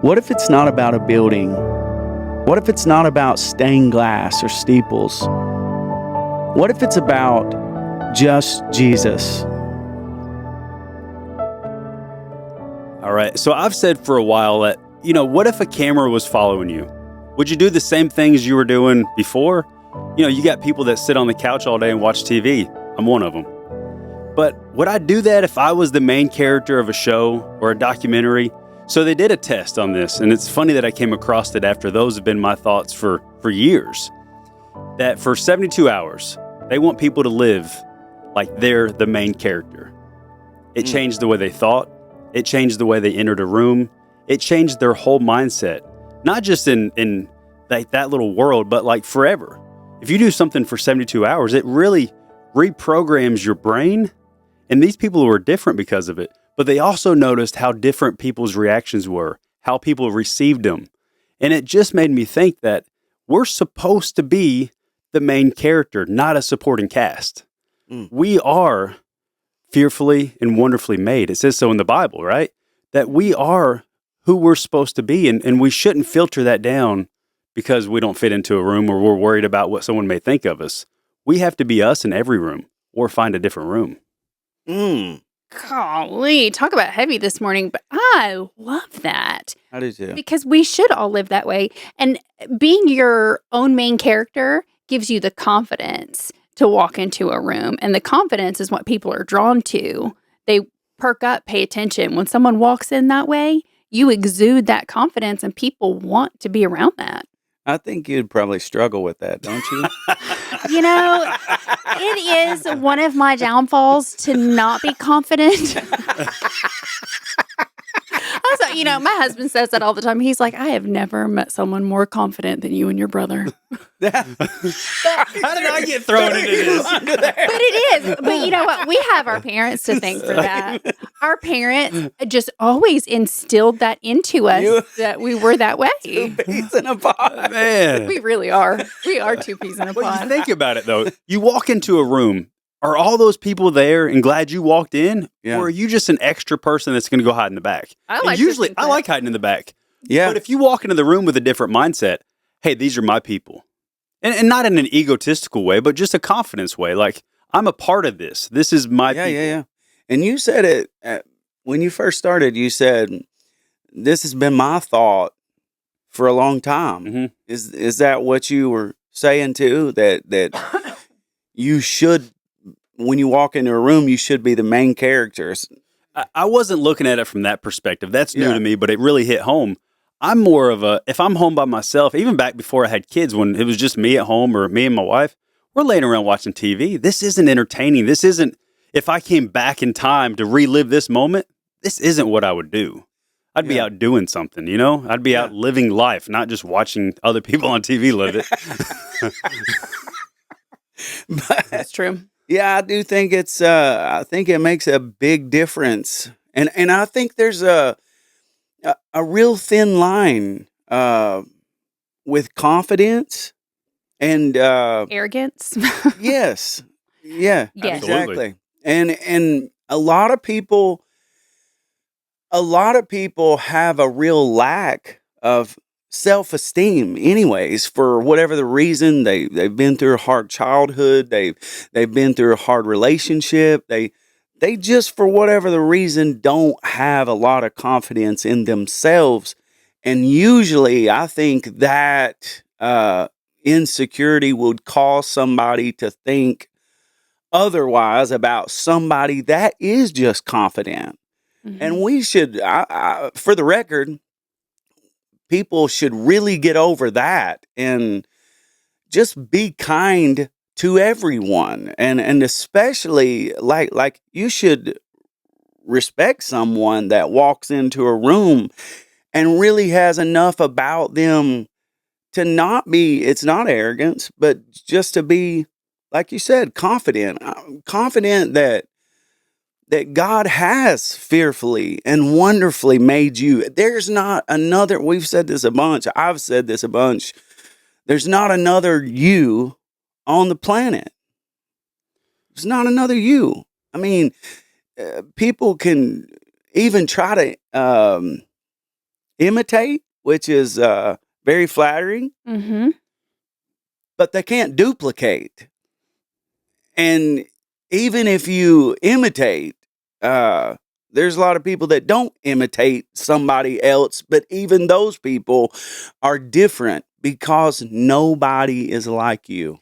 What if it's not about a building? What if it's not about stained glass or steeples? What if it's about just Jesus? All right. So I've said for a while that, what if a camera was following you? Would you do the same things you were doing before? You got people that sit on the couch all day and watch TV. I'm one of them. But would I do that if I was the main character of a show or a documentary? So they did a test on this, and it's funny that I came across it after those have been my thoughts for years. That for 72 hours, they want people to live like they're the main character. It changed the way they thought. It changed the way they entered a room. It changed their whole mindset, not just in like that little world, but like forever. If you do something for 72 hours, it really reprograms your brain. And these people were different because of it. But they also noticed how different people's reactions were, how people received them. And it just made me think that we're supposed to be the main character, not a supporting cast. We are fearfully and wonderfully made. It says so in the Bible, right? That we are who we're supposed to be. And we shouldn't filter that down because we don't fit into a room or we're worried about what someone may think of us. We have to be us in every room or find a different room. Golly, talk about heavy this morning, but I love that. I do too. Because we should all live that way. And being your own main character gives you the confidence to walk into a room. And the confidence is what people are drawn to. They perk up, pay attention. When someone walks in that way, you exude that confidence and people want to be around that. I think you'd probably struggle with that, don't you? It is one of my downfalls to not be confident. Also, my husband says that all the time. He's like, I have never met someone more confident than you and your brother. How did I get thrown into this? But it is. But you know what? We have our parents to thank for that. Our parents just always instilled that into us that we were that way. Two peas in a pod. Man. We really are. We are two peas in a Well, pod. you think about it, though. You walk into a room. Are all those people there and glad you walked in? Yeah. Or are you just an extra person that's going to go hide in the back? I And like to usually, think I that. like hiding in the back. Yeah. But if you walk into the room with a different mindset, hey, these are my people. And not in an egotistical way, but just a confidence way. Like, I'm a part of this. This is my people. Yeah. And you said it when you first started. You said this has been my thought for a long time. Mhm. Is that what you were saying too? That you should, when you walk into a room, you should be the main characters. I wasn't looking at it from that perspective. That's new Yeah. to me, but it really hit home. I'm more of if I'm home by myself, even back before I had kids, when it was just me at home or me and my wife, we're laying around watching TV. This isn't entertaining. This isn't, if I came back in time to relive this moment, this isn't what I would do. I'd be Yeah. out doing something, I'd be out living life, not just watching other people on TV live it. But That's true. yeah, I do think I think it makes a big difference. And I think there's a real thin line with confidence and Arrogance. yes. Yeah, Yes. exactly. And a lot of people have a real lack of self-esteem anyways, for whatever the reason. They've been through a hard childhood, they've been through a hard relationship, they just, for whatever the reason, don't have a lot of confidence in themselves. And usually I think that insecurity would cause somebody to think otherwise about somebody that is just confident. And we should, for the record, people should really get over that and just be kind to everyone. And especially like you should respect someone that walks into a room and really has enough about them to not be, it's not arrogance, but just to be, like you said, confident that God has fearfully and wonderfully made you. There's not another, we've said this a bunch, I've said this a bunch, there's not another you on the planet. There's not another you. I mean, people can even try to imitate, which is very flattering, Mm-hmm. but they can't duplicate. And even if you imitate, there's a lot of people that don't imitate somebody else, but even those people are different because nobody is like you.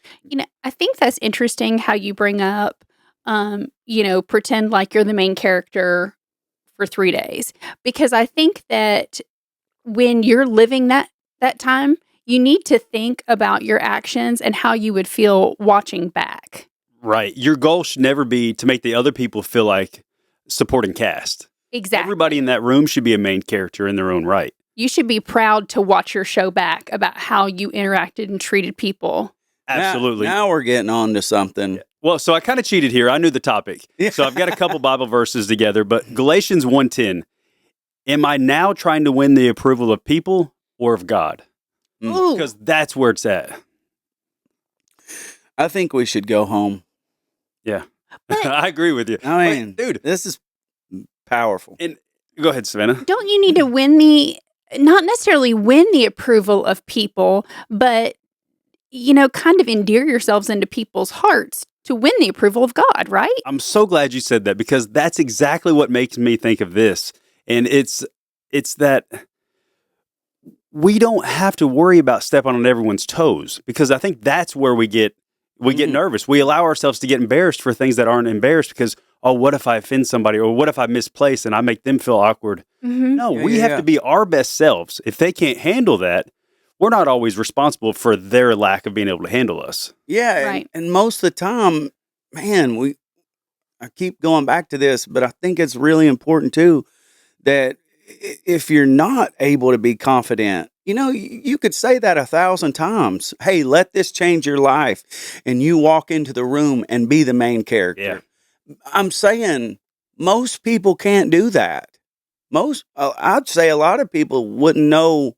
I think that's interesting how you bring up, pretend like you're the main character for 3 days, because I think that when you're living that time, you need to think about your actions and how you would feel watching back. Right. Your goal should never be to make the other people feel like supporting cast. Exactly. Everybody in that room should be a main character in their own right. You should be proud to watch your show back about how you interacted and treated people. Absolutely. Now we're getting on to something. Well, so I kind of cheated here. I knew the topic. Yeah. So I've got a couple Bible verses together, but Galatians 1:10. Am I now trying to win the approval of people or of God? Ooh. Because that's where it's at. I think we should go home. Yeah. But- I agree with you. I mean, dude. this is powerful. And go ahead, Savannah. Don't you need to not necessarily win the approval of people, but, kind of endear yourselves into people's hearts to win the approval of God, right? I'm so glad you said that because that's exactly what makes me think of this. And it's that we don't have to worry about stepping on everyone's toes because I think that's where we get nervous. We allow ourselves to get embarrassed for things that aren't embarrassed because, oh, what if I offend somebody or what if I misplace and I make them feel awkward? Mm-hmm. No, Yeah, we yeah, have yeah. to be our best selves. If they can't handle that, we're not always responsible for their lack of being able to handle us. Yeah, Right. and most of the time, man, I keep going back to this, but I think it's really important too that if you're not able to be confident, you could say that 1,000 times. Hey, let this change your life, and you walk into the room and be the main character. I'm saying most people can't do that. I'd say a lot of people wouldn't know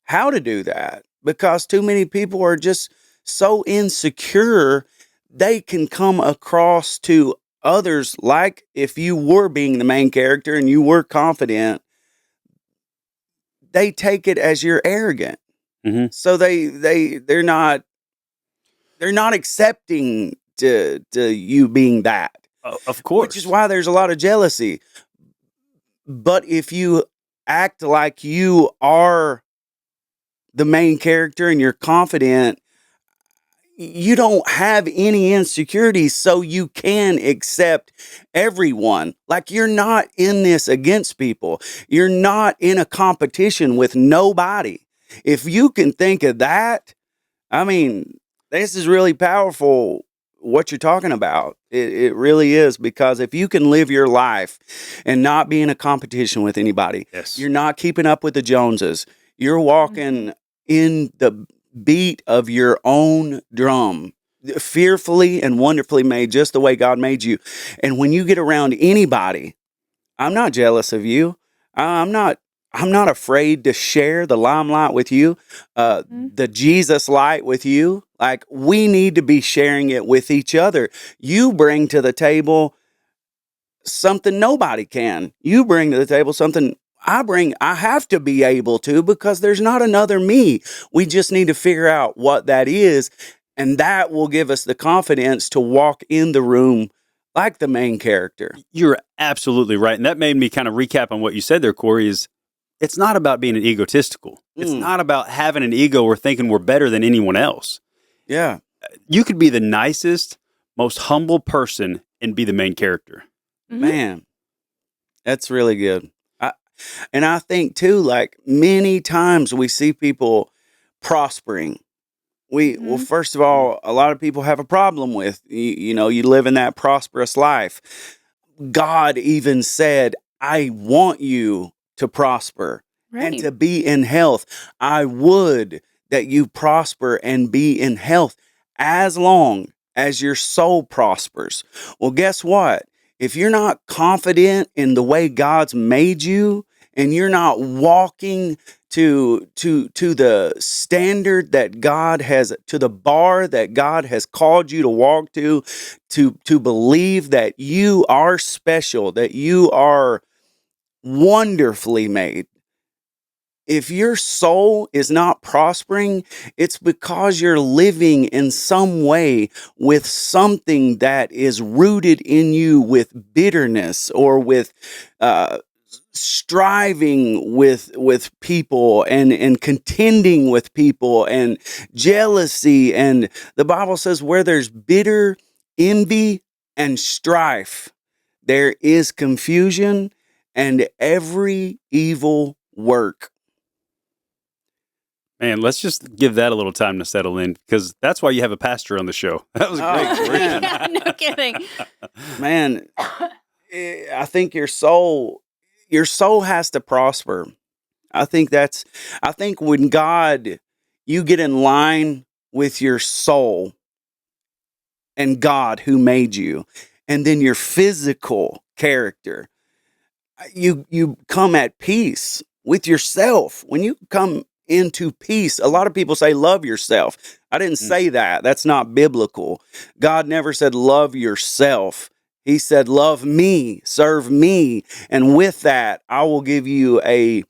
how to do that because too many people are just so insecure they can come across to others like if you were being the main character and you were confident, they take it as you're arrogant. Mhm. So they're not accepting to you being that. Of course. Which is why there's a lot of jealousy. But if you act like you are the main character and you're confident, you don't have any insecurities, so you can accept everyone. Like you're not in this against people. You're not in a competition with nobody. If you can think of that, I mean, this is really powerful what you're talking about. It really is, because if you can live your life and not be in a competition with anybody, Yes. you're not keeping up with the Joneses. You're walking in the beat of your own drum, fearfully and wonderfully made, just the way God made you. And when you get around anybody, I'm not jealous of you. I'm not afraid to share the limelight with you, the Jesus light with you. Like, we need to be sharing it with each other. You bring to the table something nobody can. You bring to the table something I have to be able to, because there's not another me. We just need to figure out what that is, and that will give us the confidence to walk in the room like the main character. You're absolutely right. And that made me kind of recap on what you said there, Corey, is it's not about being egotistical. It's not about having an ego or thinking we're better than anyone else. Yeah. You could be the nicest, most humble person and be the main character. Mhm. Man, that's really good. And I think too, like many times we see people prospering. Well, first of all, a lot of people have a problem with, you live in that prosperous life. God even said, I want you to prosper Right. and to be in health. I would that you prosper and be in health as long as your soul prospers. Well, guess what? If you're not confident in the way God's made you, and you're not walking to the standard that God has, to the bar that God has called you to walk to believe that you are special, that you are wonderfully made, if your soul is not prospering, it's because you're living in some way with something that is rooted in you with bitterness or with striving with people and contending with people and jealousy. And the Bible says where there's bitter envy and strife, there is confusion and every evil work. Man, let's just give that a little time to settle in, because that's why you have a pastor on the show. That was great. Oh, man. Yeah, no kidding. Man, I think your soul has to prosper. I think when God, you get in line with your soul and God who made you, and then your physical character, you come at peace with yourself. When you come into peace, a lot of people say love yourself. I didn't say that. That's not biblical. God never said love yourself. He said love me, serve me, and with that I will give you a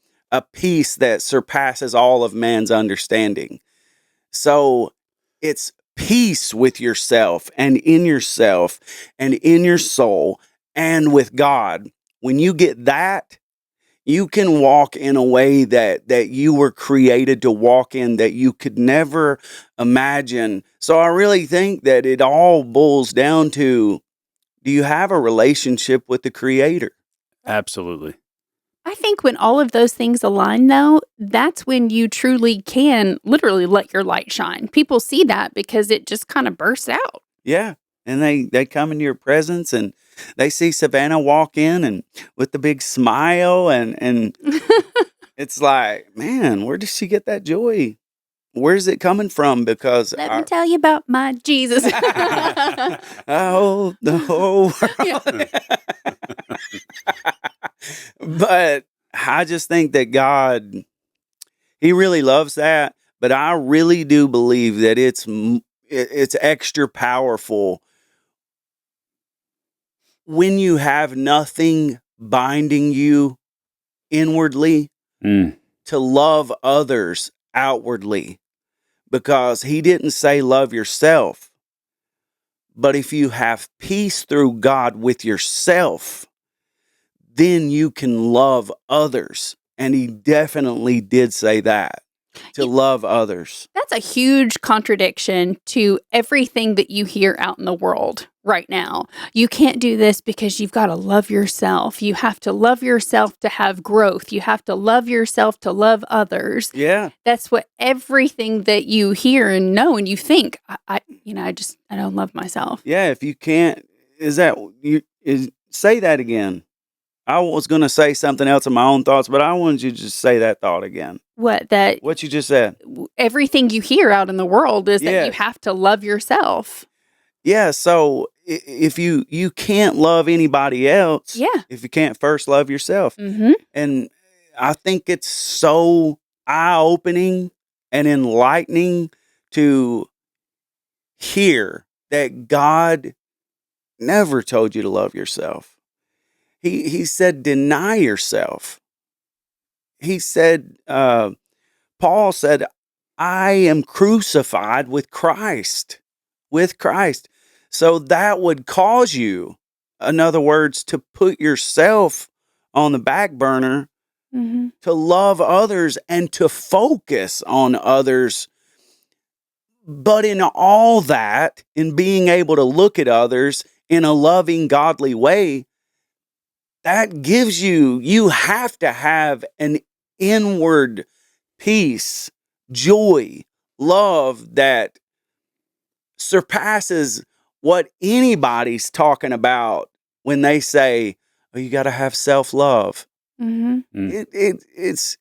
peace that surpasses all of man's understanding. So it's peace with yourself and in your soul and with God. When you get that, you can walk in a way that you were created to walk in, that you could never imagine. So I really think that it all boils down to, do you have a relationship with the Creator? Absolutely. I think when all of those things align, though, that's when you truly can literally let your light shine. People see that because it just kind of bursts out. Yeah. And they come into your presence and they see Savannah walk in and with the big smile and it's like, man, where does she get that joy? Where's it coming from? Because Let me tell you about my Jesus. oh, the whole world. But I just think that God, He really loves that. But I really do believe that it's extra powerful when you have nothing binding you inwardly to love others outwardly. Because He didn't say love yourself. But if you have peace through God with yourself, then you can love others. And He definitely did say that, to love others. That's a huge contradiction to everything that you hear out in the world right now. You can't do this because you've got to love yourself. You have to love yourself to have growth. You have to love yourself to love others. Yeah. That's what everything that you hear and know and you think. I don't love myself. Yeah. If you can't, say that again. I was going to say something else in my own thoughts, but I wanted you to just say that thought again. What you just said. Everything you hear out in the world is that Yes. you have to love yourself. Yeah. So if you can't love anybody else, Yeah. if you can't first love yourself. Mm-hmm. And I think it's so eye-opening and enlightening to hear that God never told you to love yourself. He said, deny yourself. He said, Paul said, I am crucified with Christ. So that would cause you, in other words, to put yourself on the back burner, Mm-hmm. to love others and to focus on others. But in all that, in being able to look at others in a loving, godly way, that gives you have to have an inward peace, joy, love that surpasses what anybody's talking about when they say, oh, you got to have self-love. Mm-hmm. It's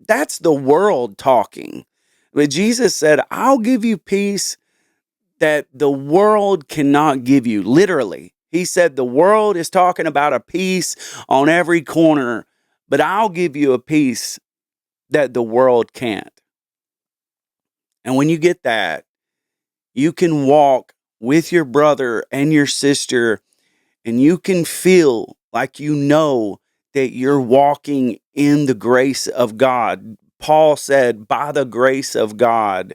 that's the world talking. But Jesus said, I'll give you peace that the world cannot give you. Literally. He said the world is talking about a peace on every corner, but I'll give you a peace that the world can't. And when you get that, you can walk with your brother and your sister, and you can feel like you know that you're walking in the grace of God. Paul said, by the grace of God,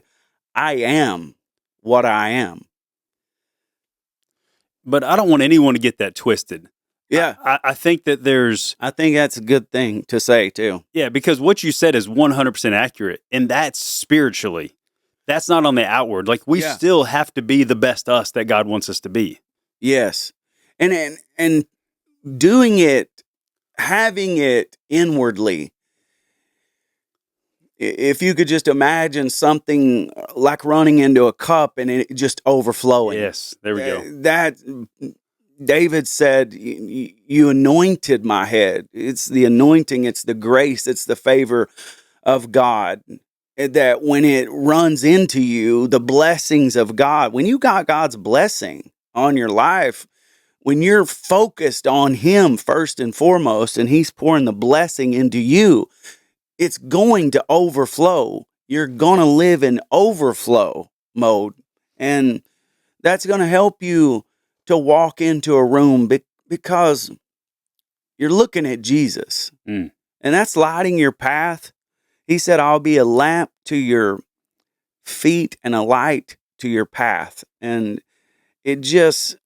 I am what I am. But I don't want anyone to get that twisted. Yeah. I think that there's, I think that's a good thing to say too. yeah, because what you said is 100% accurate. And that's spiritually. That's not on the outward. Like, we Yeah. still have to be the best us that God wants us to be. Yes. And doing it, having it inwardly. If you could just imagine something like running into a cup and it just overflowing. Yes, there we go. That David said, you anointed my head. It's the anointing, it's the grace, it's the favor of God. That when it runs into you, the blessings of God, when you got God's blessing on your life, when you're focused on Him first and foremost, and He's pouring the blessing into you, it's going to overflow. You're going to live in overflow mode. And that's going to help you to walk into a room because you're looking at Jesus. Mm. And that's lighting your path. He said, I'll be a lamp to your feet and a light to your path. And it just,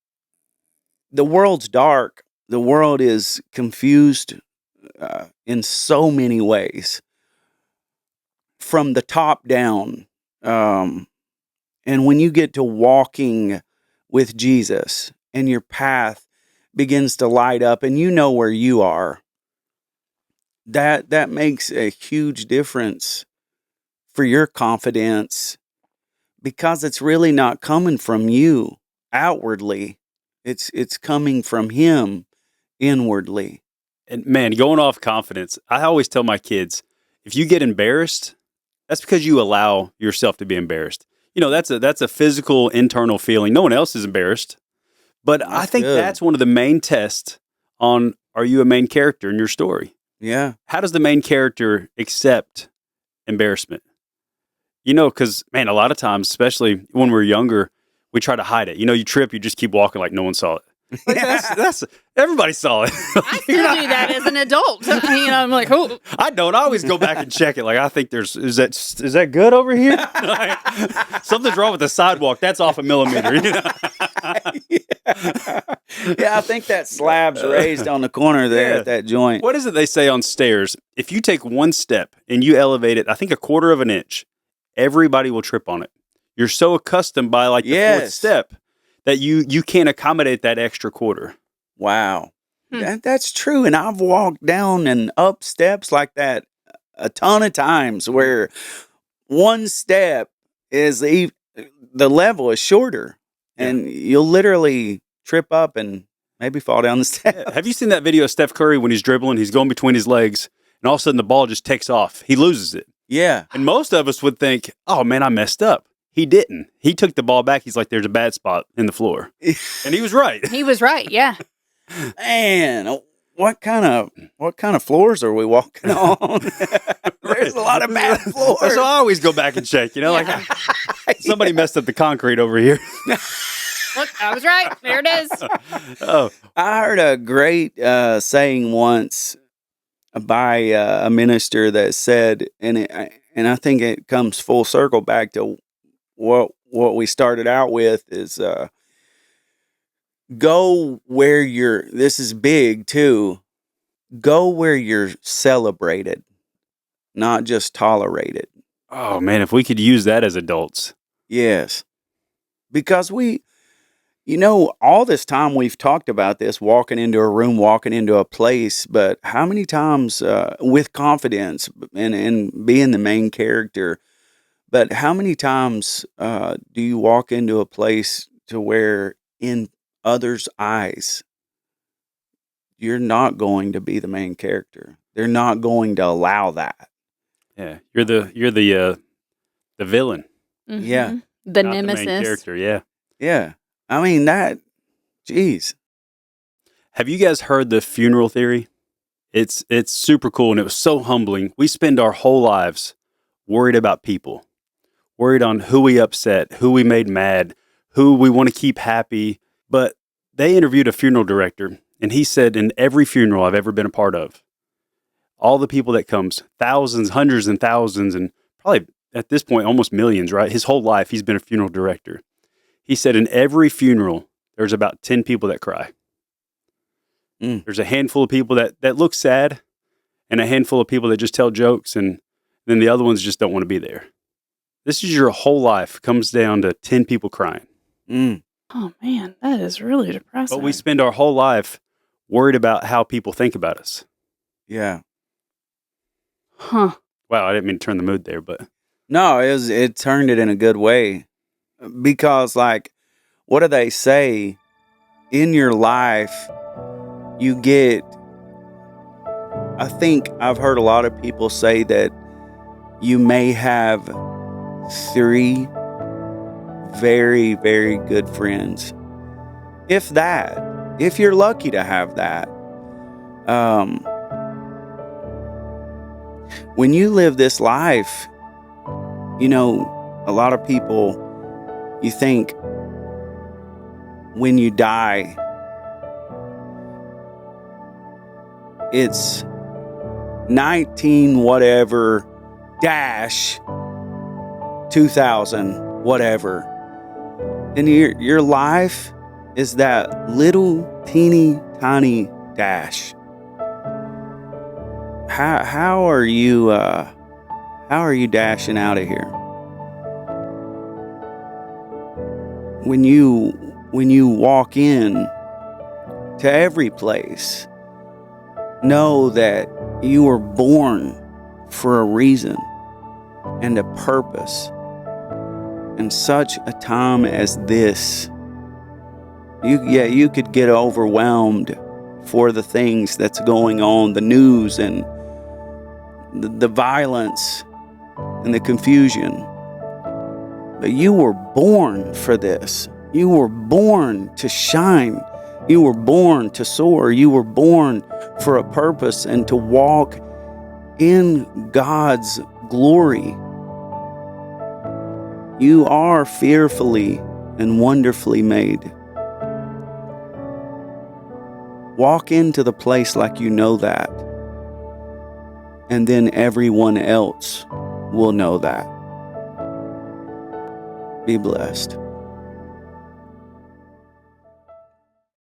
the world's dark. The world is confused in so many ways, from the top down. And when you get to walking with Jesus and your path begins to light up and you know where you are, that makes a huge difference for your confidence, because it's really not coming from you outwardly. It's coming from Him inwardly. And man, going off confidence, I always tell my kids, if you get embarrassed, that's because you allow yourself to be embarrassed. You know, that's a physical, internal feeling. No one else is embarrassed. But I That's think good. that's one of the main tests on, are you a main character in your story? Yeah. How does the main character accept embarrassment? You know, because, man, a lot of times, especially when we're younger, we try to hide it. You know, you trip, you just keep walking like no one saw it. Like, that's everybody saw it. I still do that as an adult. You know, I'm like, oh, I don't. I always go back and check it. Like, I think is that good over here? Like, something's wrong with the sidewalk. That's off a millimeter. You know? Yeah, I think that slab's raised on the corner there Yeah. at that joint. What is it they say on stairs? If you take one step and you elevate it, I think a quarter of an inch, everybody will trip on it. You're so accustomed by like the fourth Yes. step that you can't accommodate that extra quarter. Wow. Hmm. That's true. And I've walked down and up steps like that a ton of times where one step is the level is shorter, Yeah. and you'll literally trip up and maybe fall down the step. Have you seen that video of Steph Curry when he's dribbling? He's going between his legs, and all of a sudden the ball just takes off. He loses it. Yeah. And most of us would think, oh, man, I messed up. He didn't. He took the ball back. He's like, there's a bad spot in the floor. And he was right. he was right. Yeah. Man, what kind of floors are we walking on? There's a lot of bad floors. So I always go back and check, you know, like somebody messed up the concrete over here. Look, I was right. There it is. Oh, I heard a great saying once by a minister that said, and I think it comes full circle back to what we started out with is go where you're. This is big too. Go where you're celebrated, not just tolerated. oh man, if we could use that as adults. Yes, because all this time we've talked about this, walking into a room, walking into a place, but how many times with confidence and being the main character, but how many times do you walk into a place to where in others' eyes, you're not going to be the main character. They're not going to allow that. Yeah, you're the villain, Yeah. Mhm. The not the main nemesis. character. Yeah. Yeah. I mean, geez. Have you guys heard the funeral theory? It's super cool, and it was so humbling. We spend our whole lives worried about people, worried on who we upset, who we made mad, who we want to keep happy. But they interviewed a funeral director, and he said, in every funeral I've ever been a part of, all the people that comes, thousands, hundreds and thousands, and probably at this point, almost millions, right? His whole life, he's been a funeral director. He said in every funeral, there's about 10 people that cry. There's a handful of people that look sad, and a handful of people that just tell jokes, and then the other ones just don't want to be there. This is your whole life. Comes down to 10 people crying. Oh man, that is really depressing. But we spend our whole life worried about how people think about us. Yeah. Huh. Wow, I didn't mean to turn the mood there, but No, it turned it in a good way. Because, like, what do they say? In your life, you get, I think I've heard a lot of people say that you may have 3 very, very good friends. If that, if you're lucky to have that. When you live this life, you know, a lot of people, you think when you die, it's 19 whatever dash 2000 whatever, and your life is that little teeny tiny dash. How are you dashing out of here? When you walk in to every place, know that you were born for a reason and a purpose. In such a time as this, you could get overwhelmed for the things that's going on, the news and the violence and the confusion. But you were born for this. You were born to shine. You were born to soar. You were born for a purpose and to walk in God's glory. You are fearfully and wonderfully made. Walk into the place like you know that, and then everyone else will know that. Be blessed.